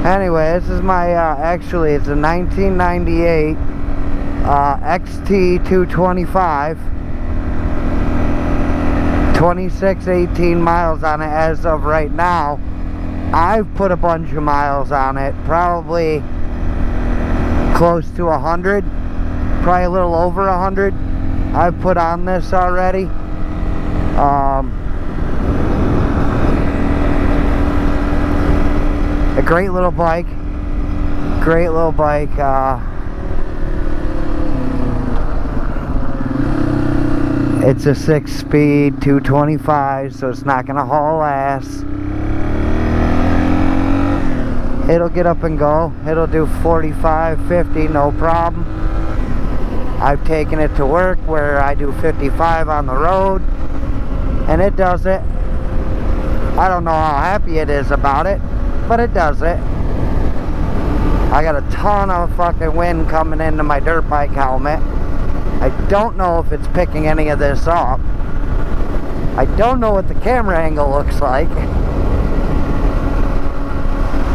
Anyway, this is my, actually it's a 1998 XT225. 2618 miles on it as of right now. I've put a bunch of miles on it, probably close to 100, probably a little over 100 I've put on this already. A great little bike, it's a 6-speed 225, so it's not gonna haul ass. It'll get up and go. It'll do 45, 50, no problem. I've taken it to work where I do 55 on the road, and it does it. I don't know how happy it is about it, but it does it. I got a ton of fucking wind coming into my dirt bike helmet. I don't know if it's picking any of this up. I don't know what the camera angle looks like.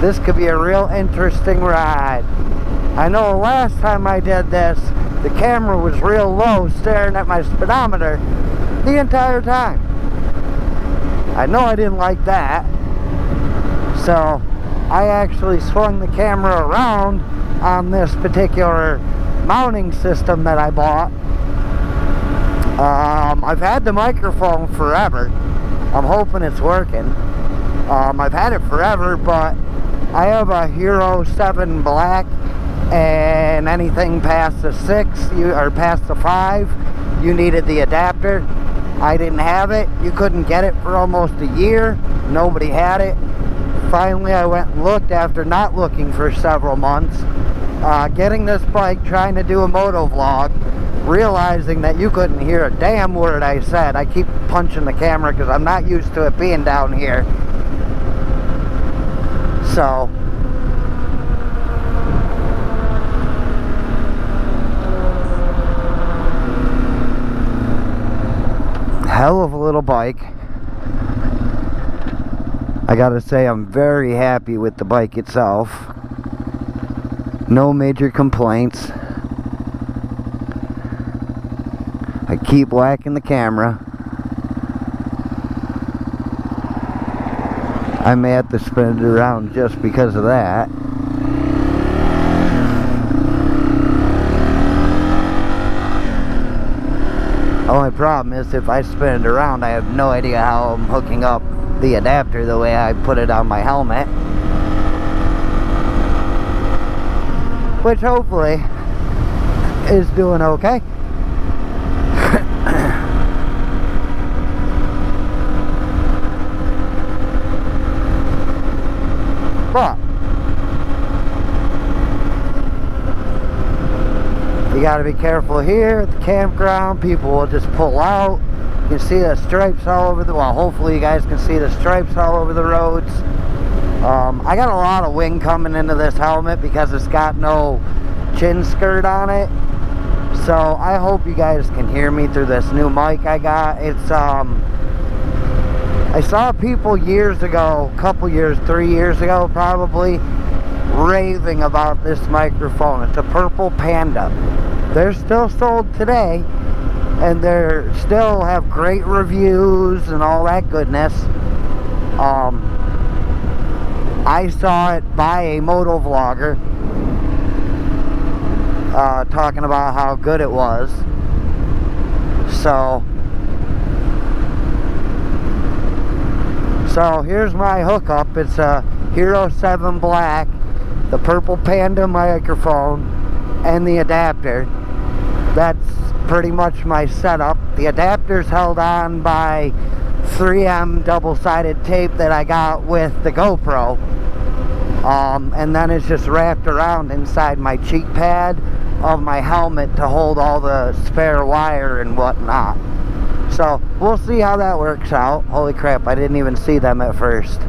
This could be a real interesting ride. I know the last time I did this, the camera was real low, staring at my speedometer the entire time. I know I didn't like that. So I actually swung the camera around on this particular mounting system that I bought. I've had the microphone forever. I'm hoping it's working. I've had it forever, but I have a Hero 7 Black, and anything past the 6 or past the 5, you needed the adapter. I didn't have it. You couldn't get it for almost a year. Nobody had it. Finally, I went and looked after not looking for several months. Getting this bike, trying to do a motovlog, realizing that you couldn't hear a damn word I said. I keep punching the camera because I'm not used to it being down here. So hell of a little bike. I gotta say, I'm very happy with the bike itself. No major complaints. I keep whacking the camera. I may have to spin it around just because of that. Only problem is if I spin it around, I have no idea how I'm hooking up the adapter the way I put it on my helmet. Which hopefully is doing okay. But you gotta be careful here at the campground. People will just pull out. You can see the stripes all over the, well, hopefully you guys can see the stripes all over the roads. I got a lot of wind coming into this helmet because it's got no chin skirt on it. So I hope you guys can hear me through this new mic I got. It's I saw people years ago, couple years, 3 years ago probably, raving about this microphone. It's a Purple Panda. They're still sold today, and they still have great reviews and all that goodness. I saw it by a motovlogger talking about how good it was. So here's my hookup. It's a Hero 7 Black, the Purple Panda microphone, and the adapter. That's pretty much my setup. The adapter's held on by 3M double-sided tape that I got with the GoPro. And then it's just wrapped around inside my cheek pad of my helmet to hold all the spare wire and whatnot. So we'll see how that works out. Holy crap, I didn't even see them at first.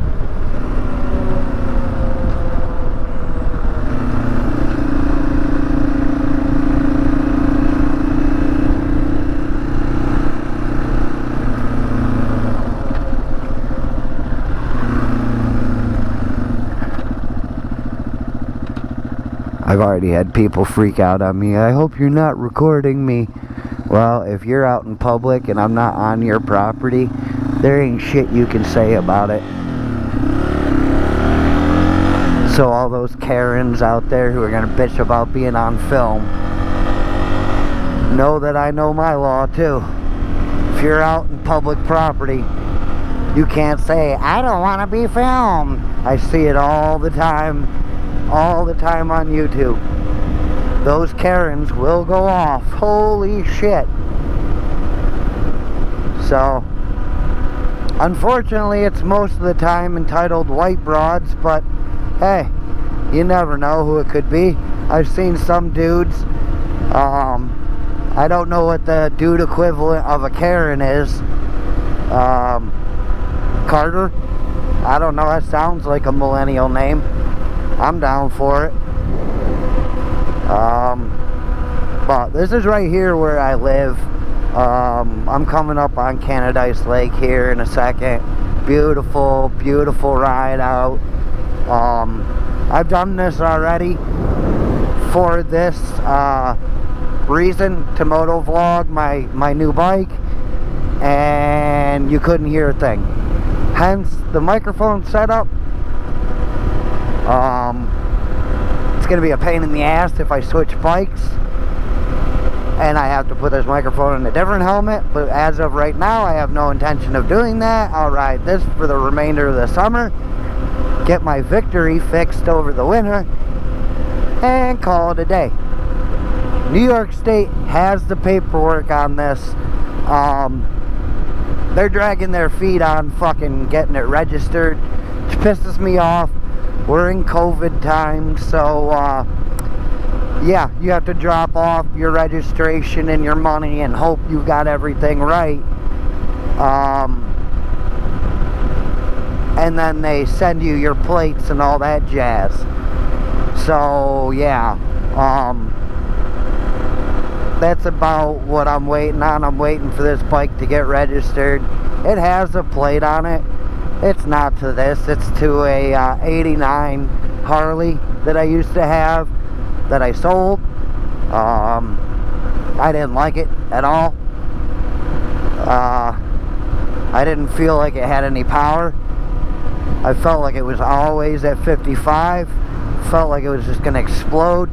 I've already had people freak out on me. I hope you're not recording me. Well, if you're out in public and I'm not on your property, there ain't shit you can say about it. So all those Karens out there who are gonna bitch about being on film, know that I know my law too. If you're out in public property, you can't say, I don't want to be filmed. I see it all the time on YouTube. Those Karens will go off. Holy shit. So, unfortunately, it's most of the time entitled white broads, but hey, you never know who it could be. I've seen some dudes, I don't know what the dude equivalent of a Karen is. Carter? I don't know, that sounds like a millennial name. I'm down for it. But this is right here where I live. I'm coming up on Canadice Lake here in a second. Beautiful, beautiful ride out. I've done this already for this reason, to motovlog my new bike, and you couldn't hear a thing. Hence the microphone setup. It's gonna be a pain in the ass if I switch bikes and I have to put this microphone in a different helmet, but as of right now I have no intention of doing that. I'll ride this for the remainder of the summer, get my victory fixed over the winter, and call it a day. New York State has the paperwork on this. They're dragging their feet on fucking getting it registered, which pisses me off. We're in COVID time, so yeah, you have to drop off your registration and your money and hope you've got everything right. And then they send you your plates and all that jazz. So yeah, that's about what I'm waiting on. I'm waiting for this bike to get registered. It has a plate on it. It's not to this, it's to a 89 Harley that I used to have, that I sold. I didn't like it at all. I didn't feel like it had any power. I felt like it was always at 55. Felt like it was just gonna explode.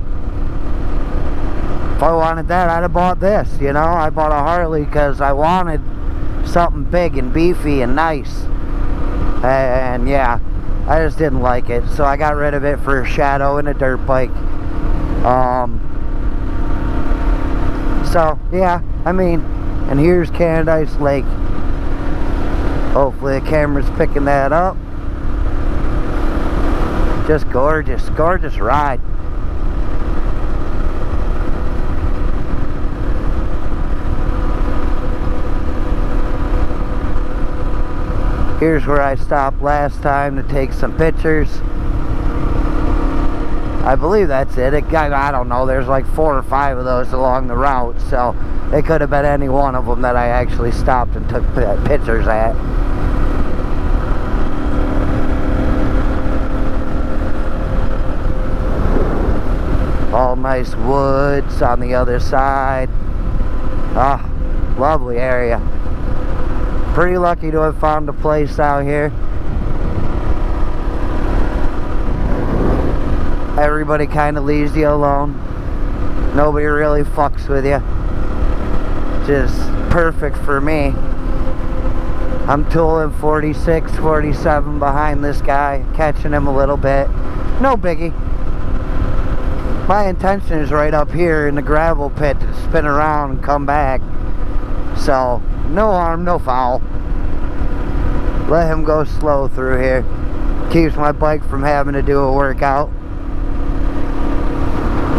If I wanted that, I'd have bought this, you know. I bought a Harley because I wanted something big and beefy and nice. And yeah, I just didn't like it, so I got rid of it for a Shadow and a dirt bike. So yeah, I mean, and here's Canadice Lake. Hopefully the camera's picking that up. Just gorgeous, gorgeous ride. Here's where I stopped last time to take some pictures. I believe that's it. I don't know, there's like 4 or 5 of those along the route, so it could have been any one of them that I actually stopped and took pictures at. All nice woods on the other side. Ah, lovely area. Pretty lucky to have found a place out here. Everybody kind of leaves you alone. Nobody really fucks with you. Just perfect for me. I'm tooling 46, 47 behind this guy, catching him a little bit. No biggie. My intention is right up here in the gravel pit to spin around and come back. So, no harm, no foul. Let him go slow through here. Keeps my bike from having to do a workout.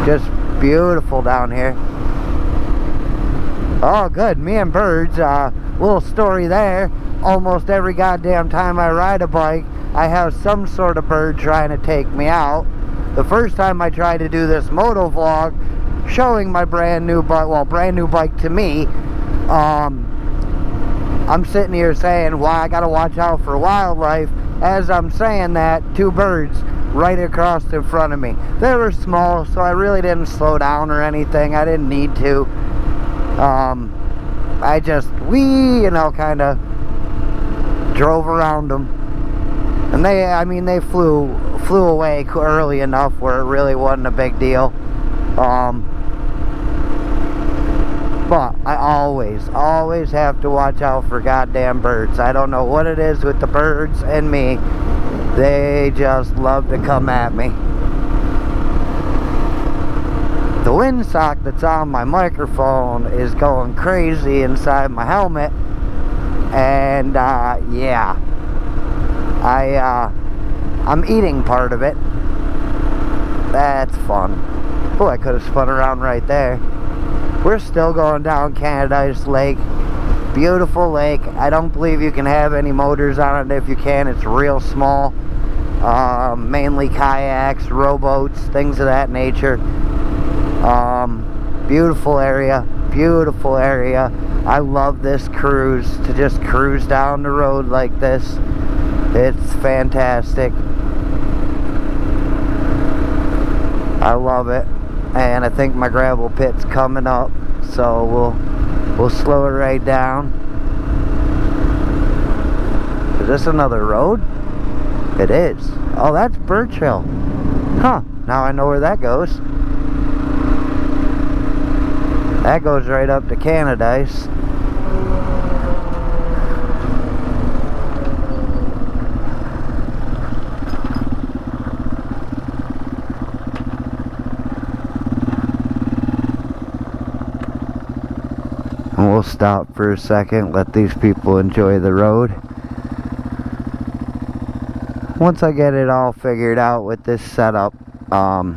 Just beautiful down here. Oh, good. Me and birds. Little story there. Almost every goddamn time I ride a bike, I have some sort of bird trying to take me out. The first time I tried to do this motovlog, showing my brand new bike, well, brand new bike to me, I'm sitting here saying, well, I gotta watch out for wildlife. as I'm saying that, two birds right across in front of me. They were small, so I really didn't slow down or anything. I didn't need to. I just, kind of drove around them. And they flew away early enough where it really wasn't a big deal. But I always have to watch out for goddamn birds. I don't know what it is with the birds and me. They just love to come at me. The windsock that's on my microphone is going crazy inside my helmet. And yeah, I'm eating part of it. That's fun. Oh, I could have spun around right there. We're still going down Canadice Lake. Beautiful lake. I don't believe you can have any motors on it. If you can, it's real small. Mainly kayaks, rowboats, things of that nature. Beautiful area. Beautiful area. I love this cruise, to just cruise down the road like this. It's fantastic. I love it. And I think my gravel pit's coming up, so we'll slow it right down. Is this another road? It is. Oh, that's Birch Hill. Huh, now I know where that goes. That goes right up to Canadice. And we'll stop for a second, let these people enjoy the road. Once I get it all figured out with this setup, I'll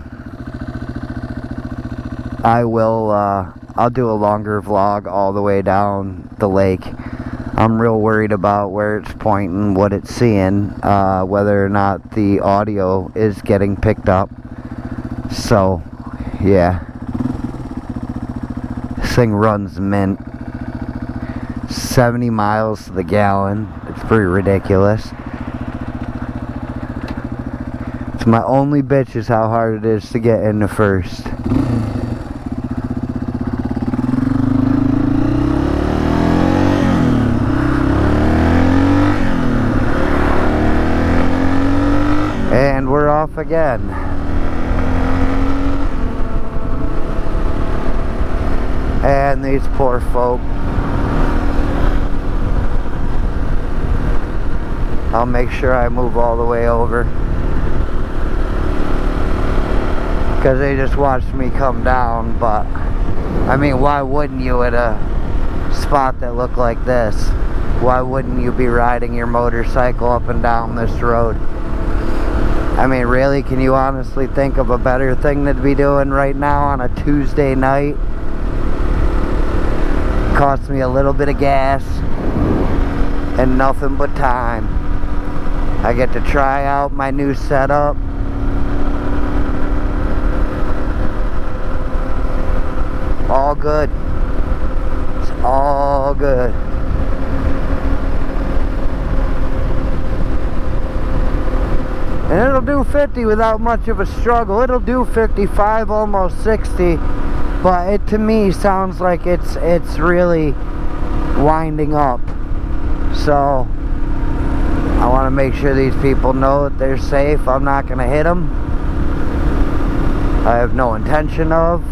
do a longer vlog all the way down the lake. I'm real worried about where it's pointing, what it's seeing, whether or not the audio is getting picked up. So, yeah. This thing runs mint. 70 miles to the gallon. It's pretty ridiculous. It's my only bitch is how hard it is to get into first. And we're off again. And these poor folk. I'll make sure I move all the way over, because they just watched me come down. But I mean, why wouldn't you at a spot that looked like this? Why wouldn't you be riding your motorcycle up and down this road? I mean, really, can you honestly think of a better thing to be doing right now on a Tuesday night? Costs me a little bit of gas and nothing but time. I get to try out my new setup. All good. It's all good. And it'll do 50 without much of a struggle. It'll do 55, almost 60. But it, to me, sounds like it's really winding up. So I want to make sure these people know that they're safe. I'm not going to hit them. I have no intention of.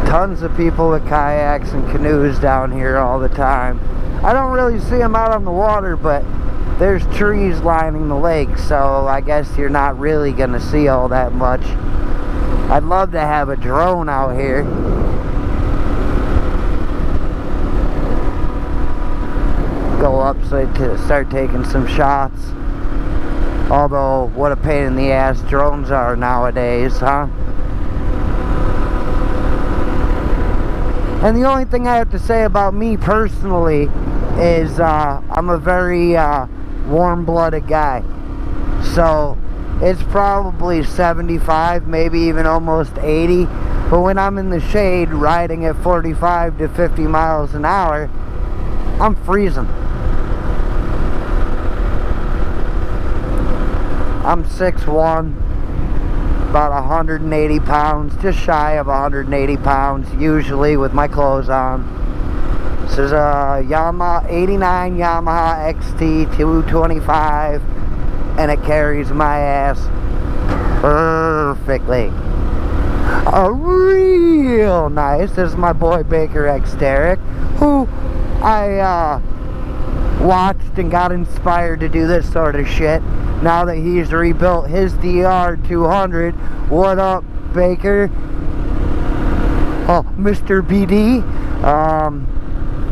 Tons of people with kayaks and canoes down here all the time. I don't really see them out on the water, but there's trees lining the lake, so I guess you're not really gonna see all that much. I'd love to have a drone out here. Go up so to start taking some shots. Although, what a pain in the ass drones are nowadays, huh? And the only thing I have to say about me personally is I'm a very warm-blooded guy. So it's probably 75, maybe even almost 80. But when I'm in the shade riding at 45 to 50 miles an hour, I'm freezing. I'm 6'1", about 180 pounds, just shy of 180 pounds, usually with my clothes on. This is a Yamaha 89 Yamaha XT 225, and it carries my ass perfectly. Real nice. This is my boy Baker X Derek, who I watched and got inspired to do this sort of shit. Now that he's rebuilt his DR200, what up, Baker? Oh, Mr. BD.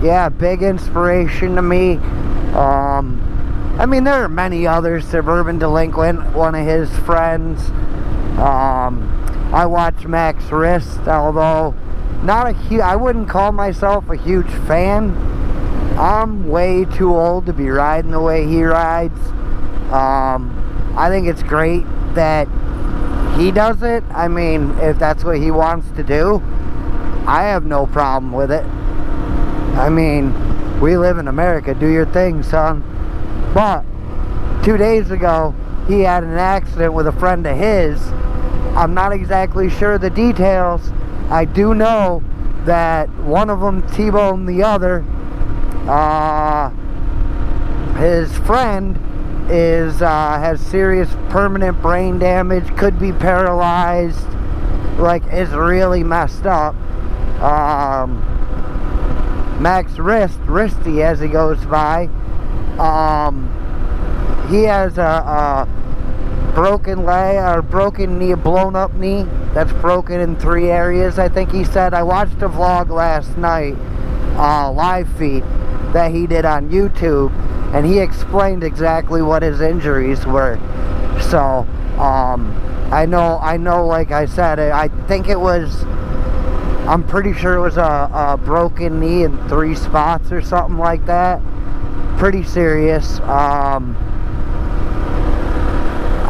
Yeah, big inspiration to me. I mean, there are many others. Suburban Delinquent, one of his friends. I watch Max Wrist, although I wouldn't call myself a huge fan. I'm way too old to be riding the way he rides. I think it's great that he does it. I mean, if that's what he wants to do, I have no problem with it. I mean, we live in America. Do your thing, son. But 2 days ago, he had an accident with a friend of his. I'm not exactly sure the details. I do know that one of them T-boned the other. His friend has serious permanent brain damage, could be paralyzed, like is really messed up. Max Wristy as he goes by, he has a broken leg, or broken knee, blown up knee that's broken in 3 areas, I think he said. I watched a vlog last night, live feed that he did on YouTube, and he explained exactly what his injuries were. So I know like I said, I think it was, I'm pretty sure it was a broken knee in 3 spots or something like that. Pretty serious.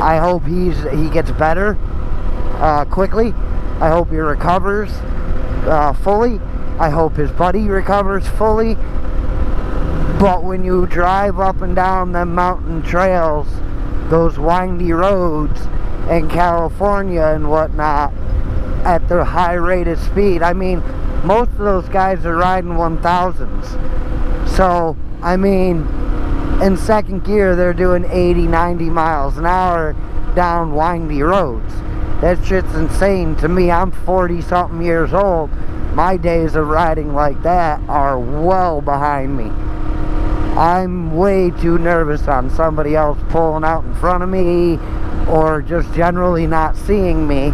I hope he gets better quickly. I hope he recovers fully. I hope his buddy recovers fully. But when you drive up and down them mountain trails, those windy roads in California and whatnot, at their high rate of speed, I mean, most of those guys are riding 1000s. So, I mean, in second gear, they're doing 80, 90 miles an hour down windy roads. That shit's insane to me. I'm 40-something years old. My days of riding like that are well behind me. I'm way too nervous on somebody else pulling out in front of me, or just generally not seeing me.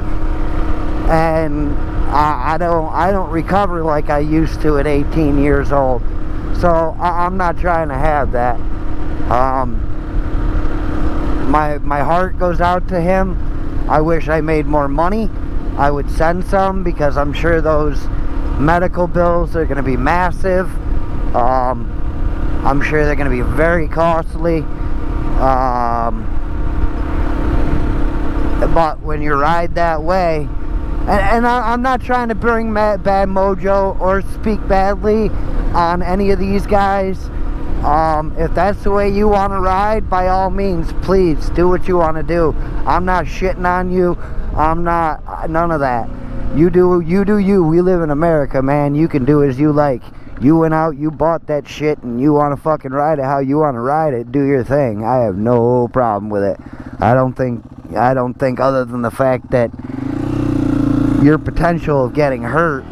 And I don't recover like I used to at 18 years old. So I'm not trying to have that. My heart goes out to him. I wish I made more money. I would send some, because I'm sure those medical bills are going to be massive. I'm sure they're going to be very costly. But when you ride that way, and I'm not trying to bring bad mojo or speak badly on any of these guys. If that's the way you want to ride, by all means, please do what you want to do. I'm not shitting on you. I'm not, none of that. You do you. We live in America, man. You can do as you like. You went out, you bought that shit, and you want to fucking ride it how you want to ride it. Do your thing. I have no problem with it. I don't think other than the fact that your potential of getting hurt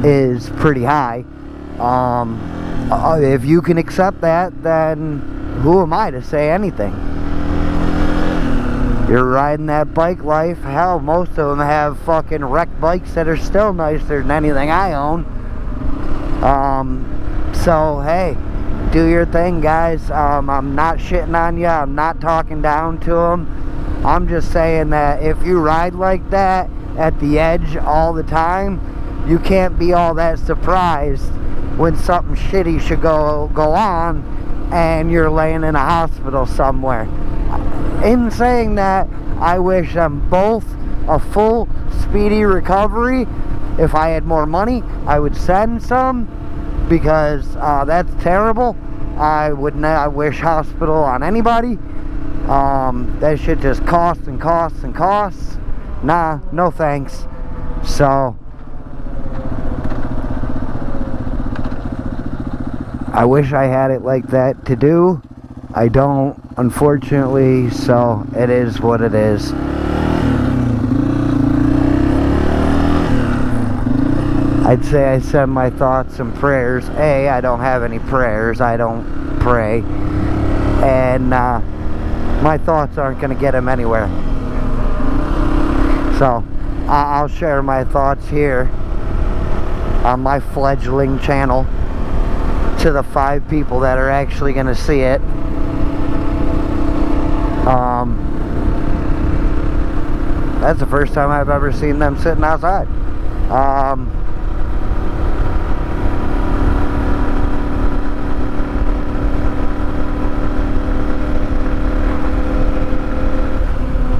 is pretty high. If you can accept that, then who am I to say anything? You're riding that bike life. Hell, most of them have fucking wrecked bikes that are still nicer than anything I own. So hey, do your thing, guys. I'm not shitting on you. I'm not talking down to them. I'm just saying that if you ride like that at the edge all the time, you can't be all that surprised when something shitty should go on and you're laying in a hospital somewhere. In saying that, I wish them both a full, speedy recovery. If I had more money, I would send some, because that's terrible. I would not wish hospital on anybody. That shit just costs and costs and costs. Nah, no thanks. So I wish I had it like that to do. I don't, unfortunately, so it is what it is. I'd say I send my thoughts and prayers. I don't have any prayers. I don't pray. And my thoughts aren't going to get him anywhere. So I'll share my thoughts here on my fledgling channel to the 5 people that are actually going to see it. That's the first time I've ever seen them sitting outside.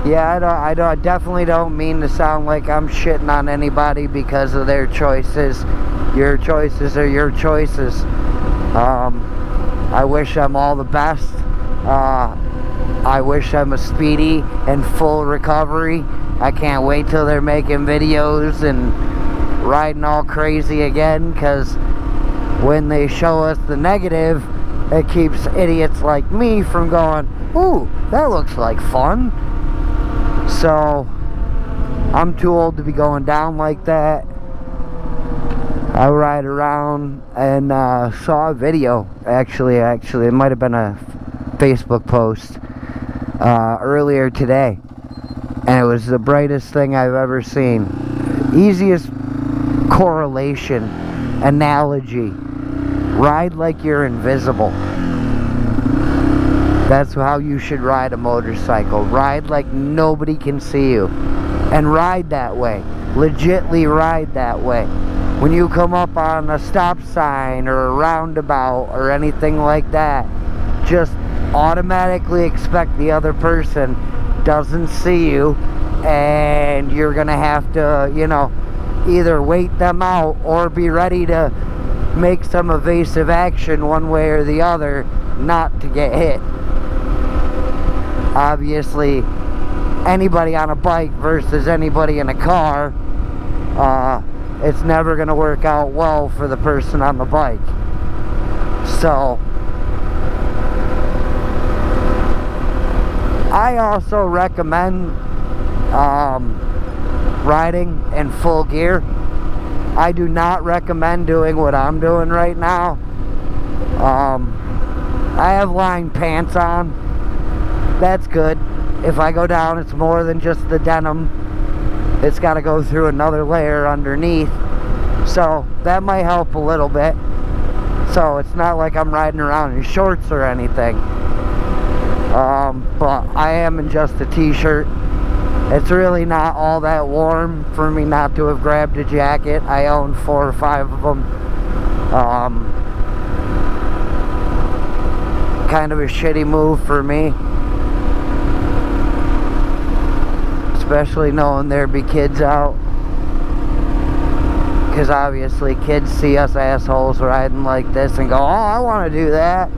Yeah, I definitely don't mean to sound like I'm shitting on anybody because of their choices. Your choices are your choices. I wish them all the best. I wish them a speedy and full recovery. I can't wait till they're making videos and riding all crazy again, because when they show us the negative, it keeps idiots like me from going, ooh, that looks like fun. So I'm too old to be going down like that. I ride around and saw a video, actually it might have been a Facebook post earlier today, and it was the brightest thing I've ever seen. Easiest correlation, analogy: ride like you're invisible. That's how you should ride a motorcycle. Ride like nobody can see you, and ride that way. Legitly ride that way. When you come up on a stop sign or a roundabout or anything like that, just automatically expect the other person doesn't see you, and you're gonna have to, you know, either wait them out or be ready to make some evasive action one way or the other not to get hit. Obviously, anybody on a bike versus anybody in a car, it's never going to work out well for the person on the bike. So I also recommend riding in full gear. I do not recommend doing what I'm doing right now. I have lined pants on. That's good. If I go down, it's more than just the denim. It's got to go through another layer underneath. So that might help a little bit. So it's not like I'm riding around in shorts or anything. But I am in just a t-shirt. It's really not all that warm for me not to have grabbed a jacket. I own 4 or 5 of them. Kind of a shitty move for me. Especially knowing there'd be kids out. Because obviously kids see us assholes riding like this and go, oh, I want to do that.